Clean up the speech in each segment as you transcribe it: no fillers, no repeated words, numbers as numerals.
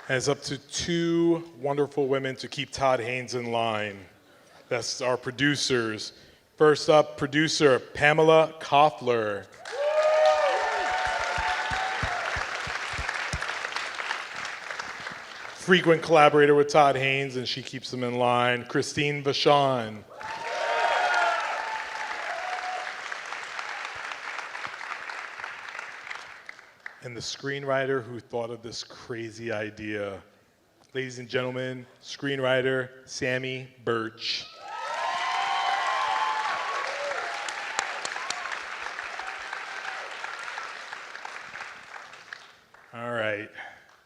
And it's up to two wonderful women to keep Todd Haynes in line. That's our producers. First up, producer Pamela Koffler. Frequent collaborator with Todd Haynes, and she keeps him in line. Christine Vachon. And the screenwriter who thought of this crazy idea. Ladies and gentlemen, screenwriter Samy Burch. All right,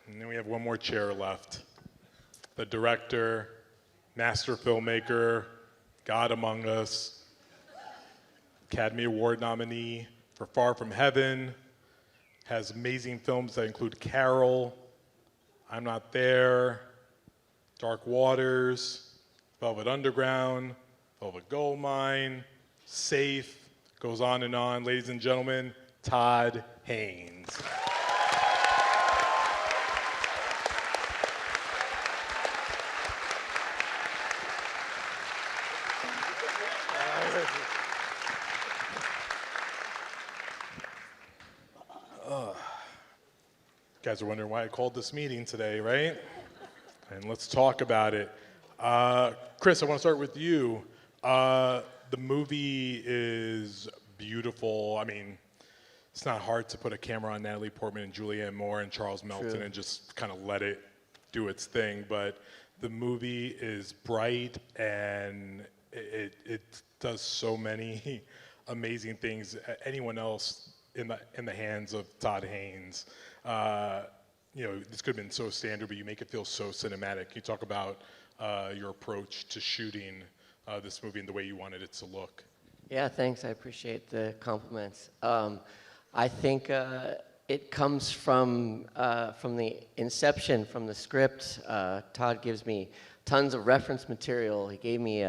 and then we have one more chair left. The director, master filmmaker, God Among Us, Academy Award nominee for Far From Heaven, has amazing films that include Carol, I'm Not There, Dark Waters, Velvet Underground, Velvet Goldmine, Safe, goes on and on. Ladies and gentlemen, Todd Haynes. You guys are wondering why I called this meeting today, right? And let's talk about it. Chris, I want to start with you. The movie is beautiful. I mean, it's not hard to put a camera on Natalie Portman and Julianne Moore and Charles Melton True. and just kind of let it do its thing. But the movie is bright and it does so many amazing things. Anyone else in the hands of Todd Haynes, you know, this could have been so standard, but you make it feel so cinematic. Can you talk about your approach to shooting this movie and the way you wanted it to look? Yeah, thanks. I appreciate the compliments. I think it comes from the inception, from the script. Todd gives me tons of reference material. He gave me,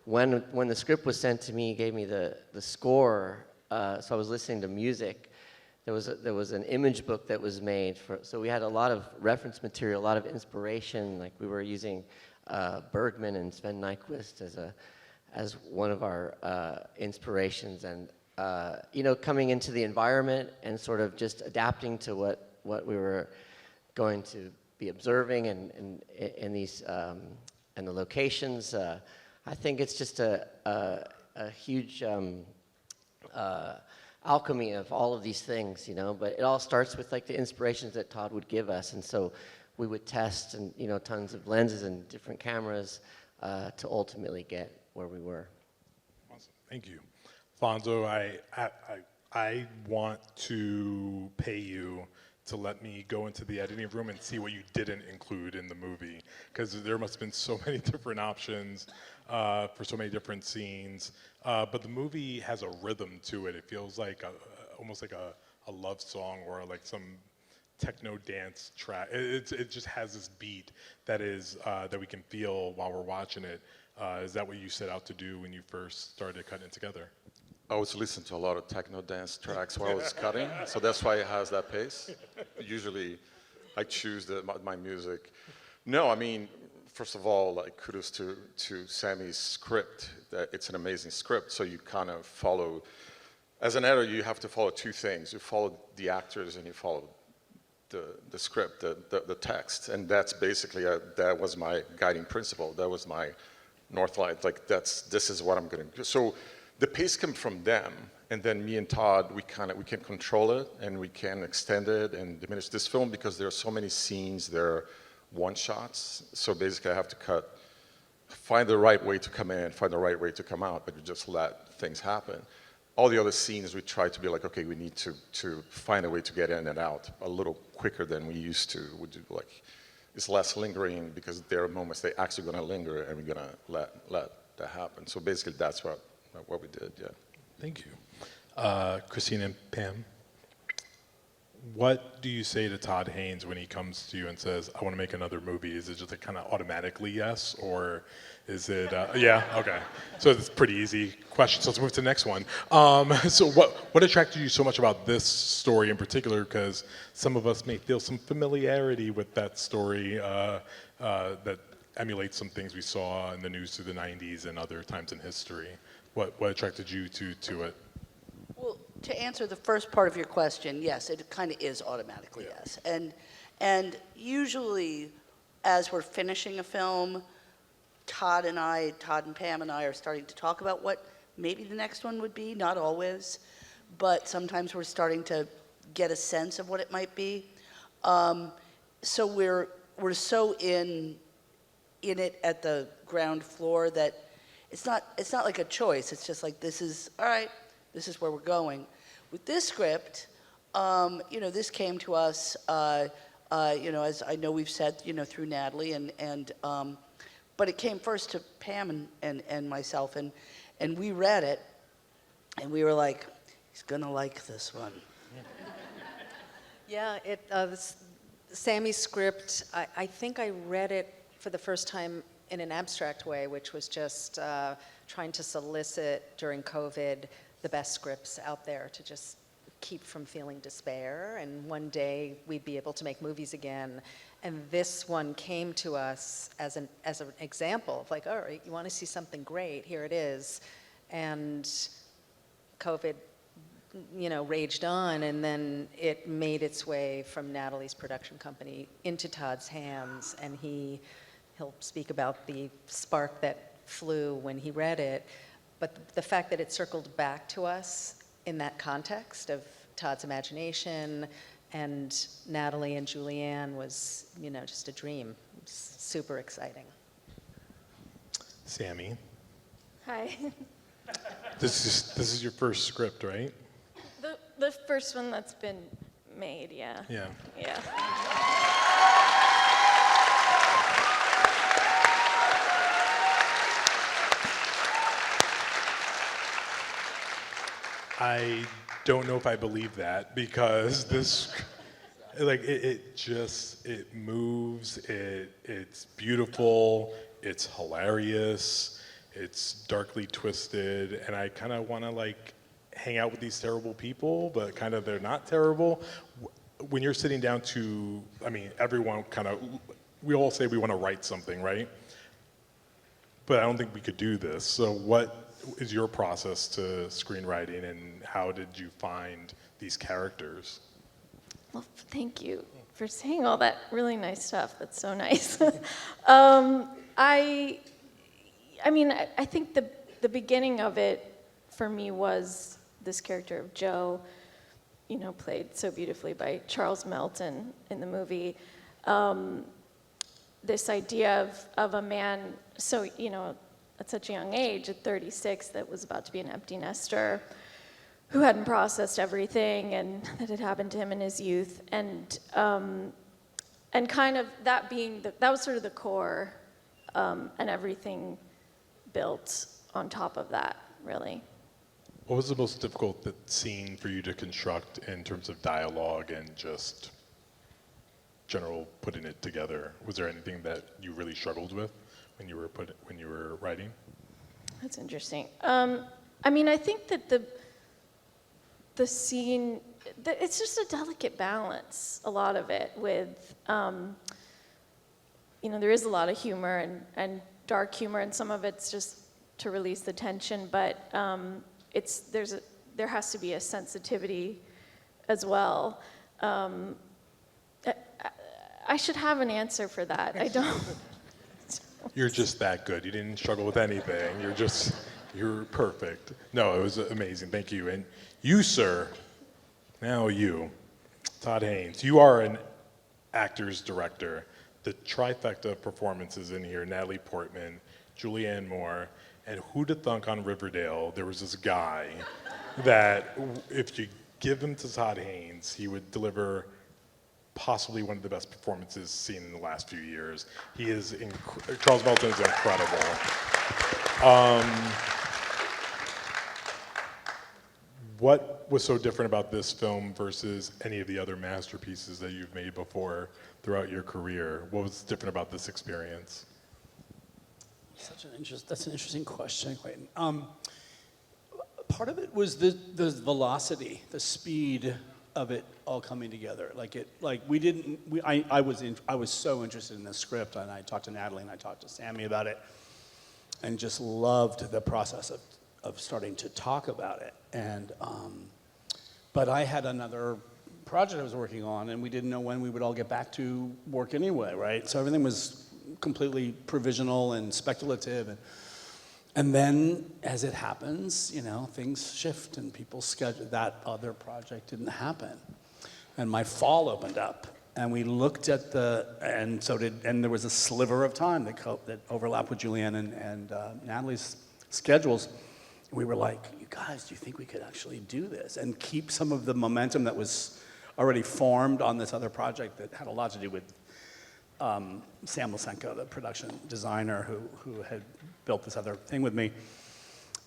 when the script was sent to me, he gave me the score, so I was listening to music. There was an image book that was made, so we had a lot of reference material, a lot of inspiration. Like we were using Bergman and Sven Nykvist as one of our inspirations, and you know, coming into the environment and sort of just adapting to what we were going to be observing and these and the locations. I think it's just a huge alchemy of all of these things, you know, but it all starts with like the inspirations that Todd would give us, and so we would test and, you know, tons of lenses and different cameras to ultimately get where we were. Awesome, thank you. Fonzo, I want to pay you to let me go into the editing room and see what you didn't include in the movie, because there must have been so many different options for so many different scenes. But the movie has a rhythm to it. It feels like almost like a love song or like some techno dance track. It just has this beat that is that we can feel while we're watching it. Is that what you set out to do when you first started cutting it together? I was listening to a lot of techno dance tracks while I was cutting, so that's why it has that pace. Usually, I choose my music. No, I mean, first of all, like kudos to Sammy's script. That it's an amazing script. So you kind of follow. As an editor, you have to follow two things. You follow the actors and you follow the script, the text, and that's basically that was my guiding principle. That was my north line. Like this is what I'm going to do. So the pace comes from them, and then me and Todd, we can control it and we can extend it and diminish this film because there are so many scenes. There are one shots. So basically, I have to find the right way to come in, find the right way to come out, but you just let things happen. All the other scenes, we try to be like, okay, we need to find a way to get in and out a little quicker than we used to. We do like, it's less lingering because there are moments they're actually going to linger, and we're going to let that happen. So basically, that's what we did. Yeah. Thank you, Christine and Pam. what do you say to Todd Haynes when he comes to you and says, I want to make another movie? Is it just a kind of automatically yes, or is it, yeah, okay. So it's a pretty easy question, so let's move to the next one. So what attracted you so much about this story in particular? Because some of us may feel some familiarity with that story that emulates some things we saw in the news through the 90s and other times in history. What attracted you to it? Well, to answer the first part of your question, yes, it kind of is automatically yes. And usually, as we're finishing a film, Todd and Pam and I are starting to talk about what maybe the next one would be, not always, but sometimes we're starting to get a sense of what it might be. So we're so in it at the ground floor that it's not like a choice. It's just like, this is, all right, this is where we're going. With this script, this came to us, as I know we've said, through Natalie, but it came first to Pam and myself, and we read it, and we were like, he's gonna like this one. Yeah, Samy's script, I think I read it for the first time in an abstract way, which was just trying to solicit during COVID the best scripts out there to just keep from feeling despair, and one day we'd be able to make movies again. And this one came to us as an example of like, all right, you want to see something great, here it is. And COVID, raged on, and then it made its way from Natalie's production company into Todd's hands, and he'll speak about the spark that flew when he read it. But the fact that it circled back to us in that context of Todd's imagination and Natalie and Julianne was, just a dream. It was super exciting. Samy, Hi. this is your first script, right? The first one that's been made, yeah. Yeah. Yeah. I don't know if I believe that, because this, it moves, it's beautiful, it's hilarious, it's darkly twisted, and I kind of want to hang out with these terrible people, but kind of they're not terrible. When you're sitting down to, everyone we all say we want to write something, right? But I don't think we could do this. So what is your process to screenwriting, and how did you find these characters? Well, thank you for saying all that really nice stuff. That's so nice. I think the beginning of it for me was this character of Joe, played so beautifully by Charles Melton in the movie. This idea of a man, so, at such a young age, at 36, that was about to be an empty nester, who hadn't processed everything and that had happened to him in his youth, and kind of that being that was sort of the core, and everything built on top of that, really. What was the most difficult scene for you to construct in terms of dialogue and just general putting it together? Was there anything that you really struggled with when you were writing? That's interesting. I think that the scene, it's just a delicate balance, a lot of it, with, there is a lot of humor and dark humor, and some of it's just to release the tension, but there has to be a sensitivity as well. I should have an answer for that. I don't. You're just that good. You didn't struggle with anything. You're perfect. No, it was amazing. Thank you. And you, sir, now you, Todd Haynes, you are an actor's director. The trifecta of performances in here, Natalie Portman, Julianne Moore, and who'd have thunk on Riverdale there was this guy that if you give him to Todd Haynes, he would deliver possibly one of the best performances seen in the last few years. He is Charles Melton is incredible. What was so different about this film versus any of the other masterpieces that you've made before throughout your career? What was different about this experience? That's an interesting question, Clayton. Part of it was the velocity, the speed of it all coming together. I was so interested in the script, and I talked to Natalie and I talked to Samy about it, and just loved the process of starting to talk about it. And but I had another project I was working on, and we didn't know when we would all get back to work anyway, right? So everything was completely provisional and speculative, and then as it happens, things shift and people's schedule. That other project didn't happen, and my fall opened up, and we looked at and there was a sliver of time that overlapped with Julianne and Natalie's schedules. We were like, you guys, do you think we could actually do this and keep some of the momentum that was already formed on this other project that had a lot to do with Sam Lysenko, the production designer who had built this other thing with me.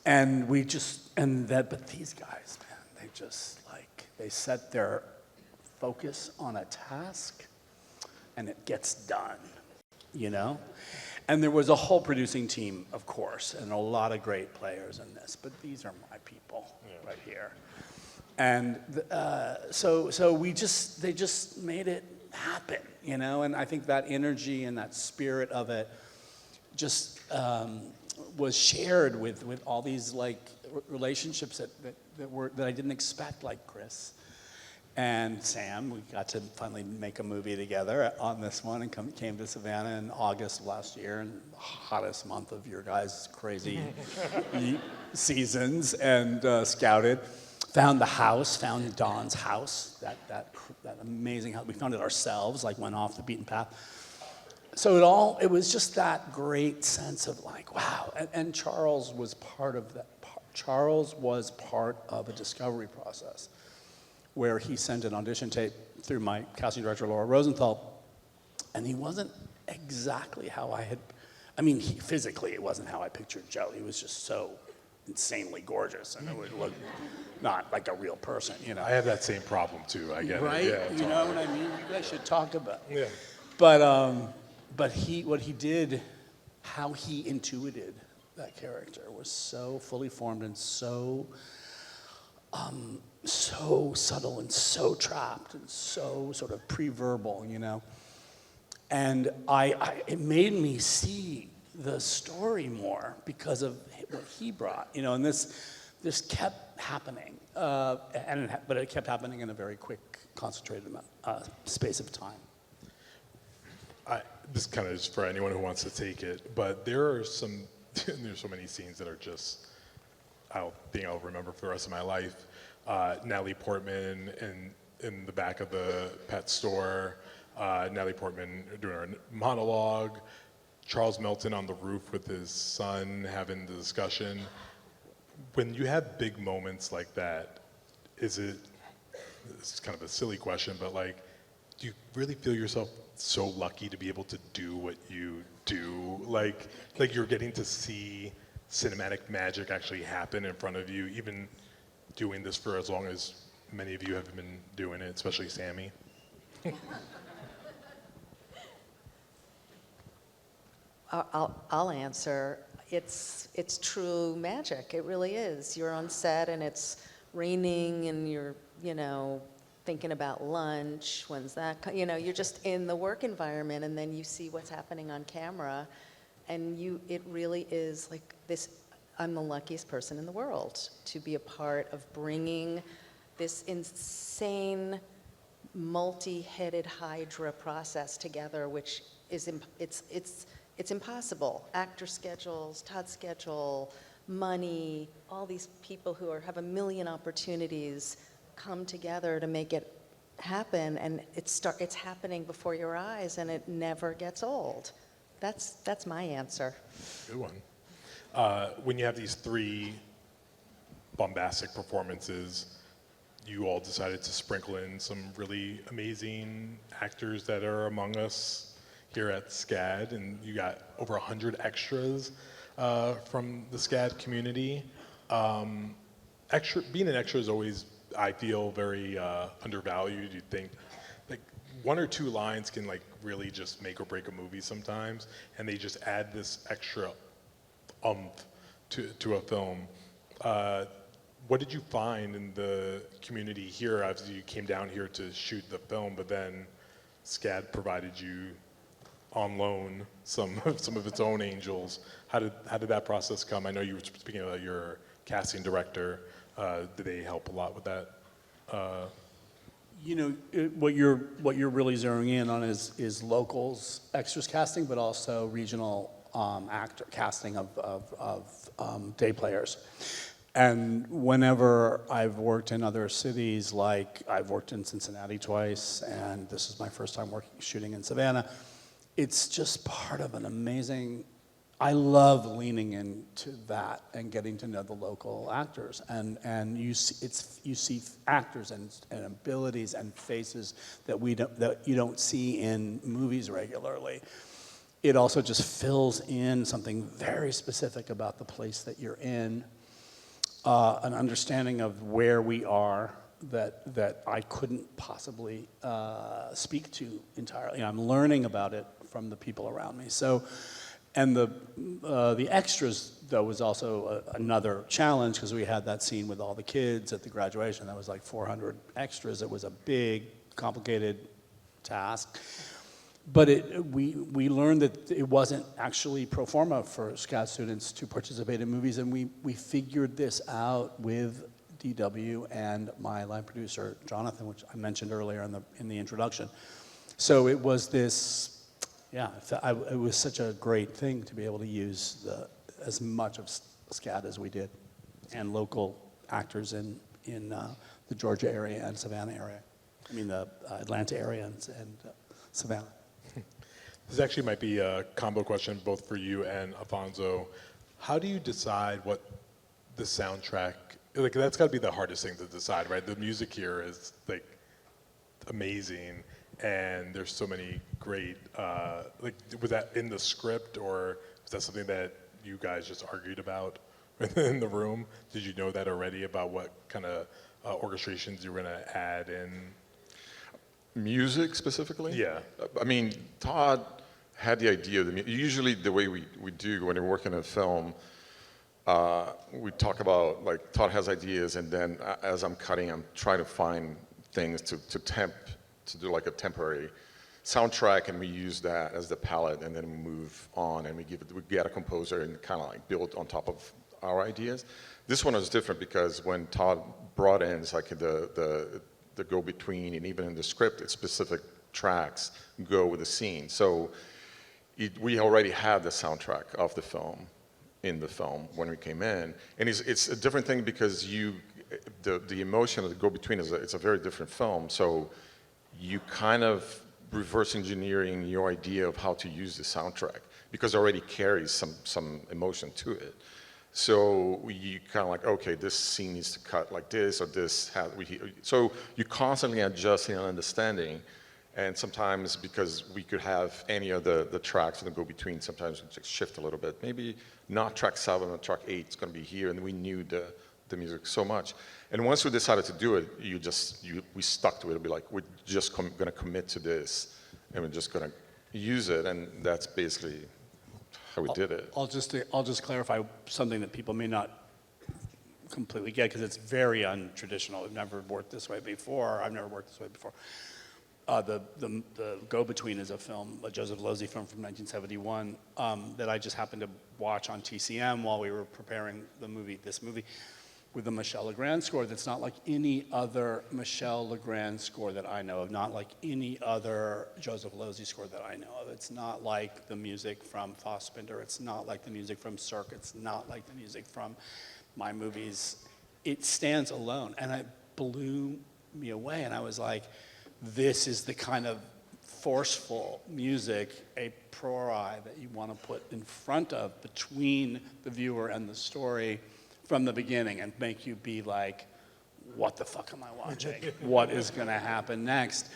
And but these guys, man, they set their focus on a task and it gets done, And there was a whole producing team, of course, and a lot of great players in this, but these are my people right here. And so they just made it happen, and I think that energy and that spirit of it just was shared with all these relationships that I didn't expect, like Chris and Sam. We got to finally make a movie together on this one, and came to Savannah in August of last year, and the hottest month of your guys' crazy seasons, and scouted. Found the house, found Don's house, that amazing house. We found it ourselves, went off the beaten path. So it was just that great sense of wow. And Charles was part of that. Charles was part of a discovery process where he sent an audition tape through my casting director, Laura Rosenthal, and he wasn't exactly how I had, physically it wasn't how I pictured Joe. He was just so insanely gorgeous, and it would look not like a real person, I have that same problem too. I get right? it. Yeah, you know what I mean? You guys should talk about it. Yeah. But what he did, how he intuited that character was so fully formed and so subtle and so trapped and so sort of pre-verbal, And it made me see the story more because of what he brought, and this kept happening, but it kept happening in a very quick, concentrated space of time. This kind of is for anyone who wants to take it, but there's so many scenes that are just, I'll remember for the rest of my life. Natalie Portman in the back of the pet store, Natalie Portman doing her monologue, Charles Melton on the roof with his son having the discussion. When you have big moments like that, this is kind of a silly question, but do you really feel yourself so lucky to be able to do what you do? Like you're getting to see cinematic magic actually happen in front of you, even doing this for as long as many of you have been doing it, especially Samy. I'll answer. It's true magic. It really is. You're on set and it's raining and you're, thinking about lunch. When's that? You're just in the work environment, and then you see what's happening on camera, and it really is like this. I'm the luckiest person in the world to be a part of bringing this insane multi-headed hydra process together, which is it's impossible. Actor schedules, Todd's schedule, money, all these people who have a million opportunities come together to make it happen, and it's happening before your eyes, and it never gets old. That's my answer. Good one. When you have these three bombastic performances, you all decided to sprinkle in some really amazing actors that are among us here at SCAD, and you got over 100 extras from the SCAD community. Being an extra is always I feel very undervalued. You think like one or two lines can like really just make or break a movie sometimes, and they just add this extra umph to a film. What did you find in the community here? Obviously, you came down here to shoot the film, but then SCAD provided you on loan some of its own angels. How did that process come? I know you were speaking about your casting director. Did they help a lot with that? You know, what you're really zeroing in on is locals extras casting, but also regional actor casting of day players. And whenever I've worked in other cities, like I've worked in Cincinnati twice, and this is my first time shooting in Savannah, it's just part of an amazing. I love leaning into that and getting to know the local actors, and you see actors and abilities and faces that you don't see in movies regularly. It also just fills in something very specific about the place that you're in, an understanding of where we are that I couldn't possibly speak to entirely. I'm learning about it from the people around me. So. And the extras, though, was also another challenge because we had that scene with all the kids at the graduation. That was like 400 extras. It was a big, complicated task. But we learned that it wasn't actually pro forma for SCAD students to participate in movies, and we figured this out with DW and my line producer, Jonathan, which I mentioned earlier in the introduction. So it was this. Yeah, it was such a great thing to be able to use as much of SCAD as we did, and local actors in the Georgia area and Savannah area. I mean the Atlanta area and Savannah. This actually might be a combo question both for you and Afonso. How do you decide what the soundtrack? Like that's got to be the hardest thing to decide, right? The music here is like amazing. And there's so many great, like, was that in the script, or was that something that you guys just argued about in the room? Did you know that already about what kind of orchestrations you were going to add in? Music specifically? Yeah. I mean, Todd had the idea of usually the way we do when we're working on a film, we talk about, like, Todd has ideas, and then as I'm cutting, I'm trying to find things to do like a temporary soundtrack, and we use that as the palette, and then we move on and we get a composer and kind of like build on top of our ideas. This one was different because when Todd brought in, it's like the go-between, and even in the script, it's specific tracks go with the scene. So we already had the soundtrack of the film in the film when we came in, and it's a different thing because the emotion of the go-between it's a very different film. So you kind of reverse engineering your idea of how to use the soundtrack because it already carries some emotion to it. So you kind of like, okay, this scene needs to cut like this, or this so you constantly adjusting and understanding, and sometimes because we could have any of the tracks in the go-between, sometimes we just shift a little bit. Maybe not track 7 or track 8 is going to be here, and we knew the music so much. And once we decided to do it, we stuck to it. It'd be like, we're just going to commit to this, and we're just going to use it, and that's basically how we did it. I'll just clarify something that people may not completely get because it's very untraditional. We've never worked this way before. I've never worked this way before. The Go-Between is a film, a Joseph Losey film from 1971 that I just happened to watch on TCM while we were preparing this movie. With a Michel Legrand score that's not like any other Michel Legrand score that I know of, not like any other Joseph Losey score that I know of. It's not like the music from Fassbinder. It's not like the music from Cirque. It's not like the music from my movies. It stands alone, and it blew me away. And I was like, this is the kind of forceful music, a priori that you want to put in front of, between the viewer and the story, from the beginning, and make you be like, what the fuck am I watching? What is going to happen next?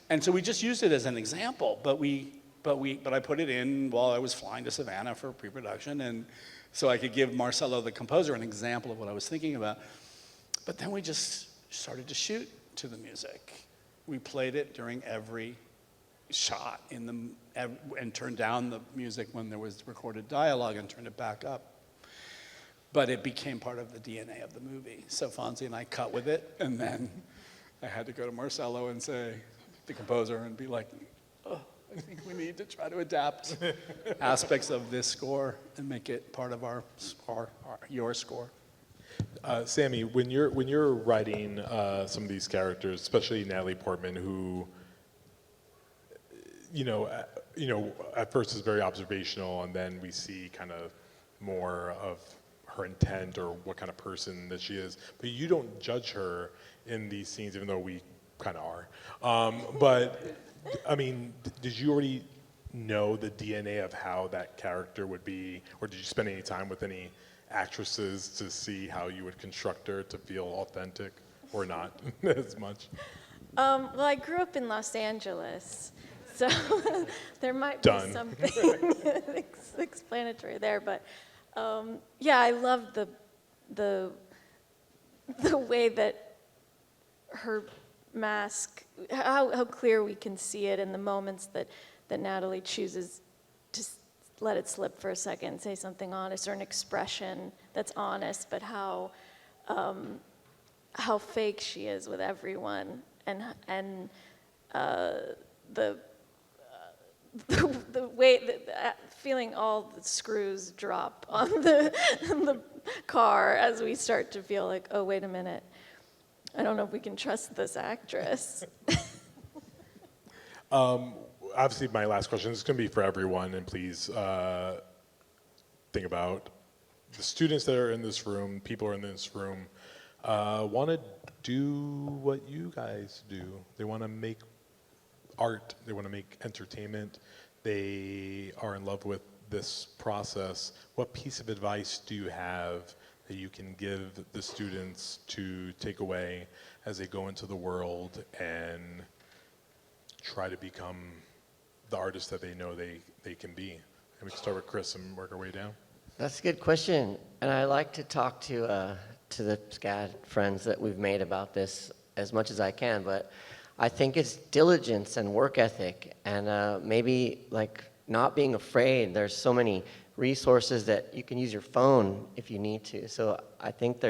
And so we just used it as an example, but I put it in while I was flying to Savannah for pre-production, and so I could give Marcelo, the composer, an example of what I was thinking about. But then we just started to shoot to the music. We played it during every shot and turned down the music when there was recorded dialogue and turned it back up. But it became part of the DNA of the movie. So Fonzie and I cut with it, and then I had to go to Marcello and say, the composer, and be like, oh, I think we need to try to adapt aspects of this score and make it part of your score. Samy, when you're writing some of these characters, especially Natalie Portman, who at first is very observational, and then we see kind of more of her intent or what kind of person that she is. But you don't judge her in these scenes, even though we kind of are. But I mean, did you already know the DNA of how that character would be, or did you spend any time with any actresses to see how you would construct her to feel authentic, or not as much? Well, I grew up in Los Angeles, so there might be Done. something explanatory there. But yeah, I love the way that her mask, how clear we can see it in the moments that Natalie chooses to let it slip for a second, say something honest or an expression that's honest, but how fake she is with everyone, and the way that feeling all the screws drop on the car as we start to feel like, oh, wait a minute, I don't know if we can trust this actress. Obviously, my last question is going to be for everyone, and please think about the students that are in this room, people are in this room, want to do what you guys do. They want to make art, they want to make entertainment, they are in love with this process. What piece of advice do you have that you can give the students to take away as they go into the world and try to become the artists that they know they can be? And we can start with Chris and work our way down. That's a good question, and I like to talk to the SCAD friends that we've made about this as much as I can, but I think it's diligence and work ethic, and maybe like not being afraid. There's so many resources that you can use your phone if you need to. So I think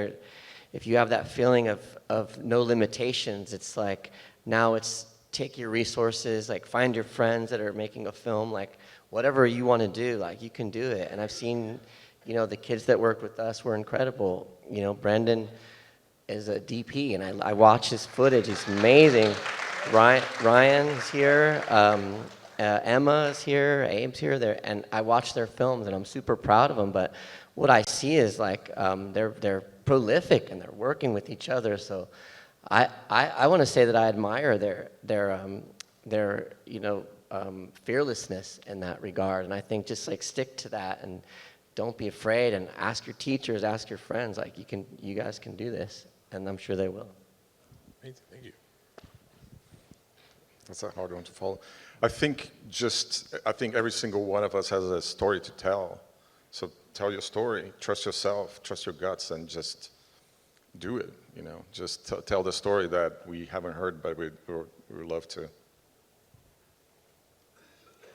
if you have that feeling of no limitations, it's like now it's take your resources, like find your friends that are making a film, like whatever you want to do, like you can do it. And I've seen, the kids that work with us were incredible. Brendan is a DP, and I watch his footage. It's amazing. Ryan is here. Emma is here. Abe's here. And I watch their films, and I'm super proud of them. But what I see is like they're prolific, and they're working with each other. So I want to say that I admire their fearlessness in that regard. And I think just like stick to that and don't be afraid, and ask your teachers, ask your friends, like you guys can do this, and I'm sure they will. Amazing. Thank you. That's a hard one to follow. I think every single one of us has a story to tell. So tell your story, trust yourself, trust your guts, and just do it. Just tell the story that we haven't heard, but we would love to.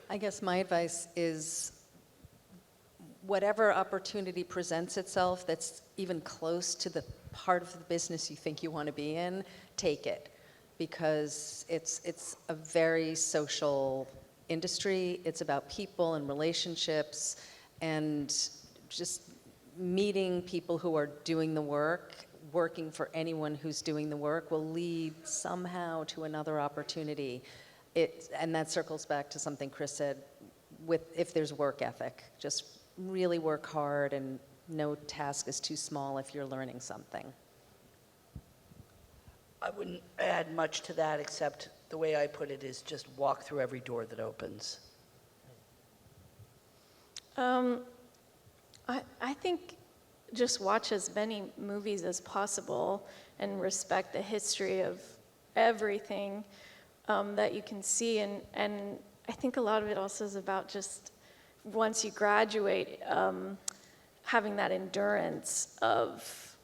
I guess my advice is whatever opportunity presents itself that's even close to the part of the business you think you want to be in, take it. Because it's a very social industry. It's about people and relationships and just meeting people who are doing the work. Working for anyone who's doing the work will lead somehow to another opportunity. And that circles back to something Chris said, if there's work ethic. Just really work hard, and no task is too small if you're learning something. I wouldn't add much to that, except the way I put it is just walk through every door that opens. I think just watch as many movies as possible and respect the history of everything that you can see. And I think a lot of it also is about just once you graduate, having that endurance of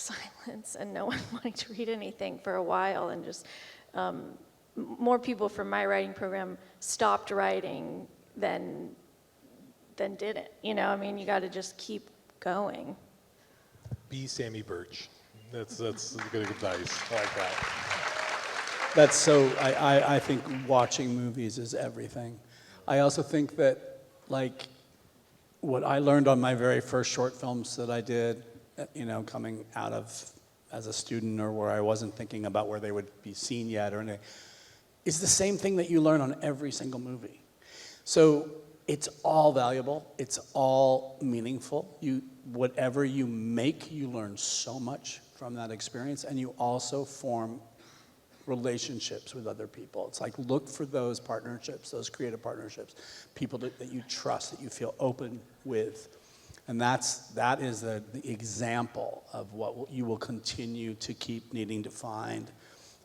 silence and no one wanting to read anything for a while, and just more people from my writing program stopped writing than didn't. You know, I mean, you got to just keep going. Be Samy Burch. That's good advice. I like that. That's so, I think watching movies is everything. I also think that, like, what I learned on my very first short films that I did, you know, coming out of as a student, or where I wasn't thinking about where they would be seen yet or anything, is the same thing that you learn on every single movie. So it's all valuable, it's all meaningful. Whatever you make, you learn so much from that experience, and you also form relationships with other people. It's like, look for those partnerships, those creative partnerships, people that you trust, that you feel open with. And that is the example of what you will continue to keep needing to find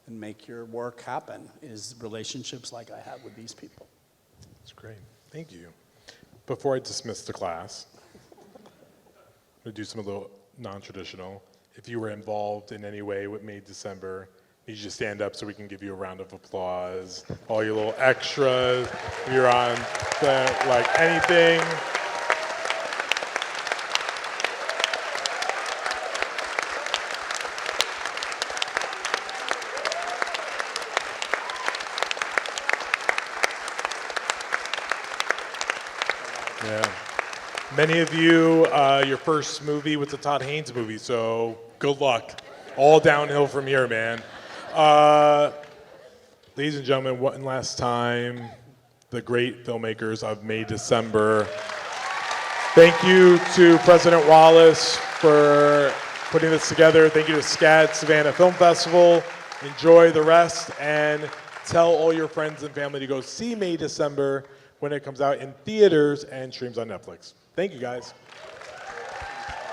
and make your work happen, is relationships like I have with these people. That's great. Thank you. Before I dismiss the class, I'm going to do something a little non-traditional. If you were involved in any way with May December, I need you to stand up so we can give you a round of applause. All your little extras, if you're on like anything. Yeah. Many of you, your first movie was the Todd Haynes movie, so good luck. All downhill from here, man. Ladies and gentlemen, one last time, the great filmmakers of May December. Thank you to President Wallace for putting this together. Thank you to SCAD Savannah Film Festival. Enjoy the rest, and tell all your friends and family to go see May December when it comes out in theaters and streams on Netflix. Thank you, guys.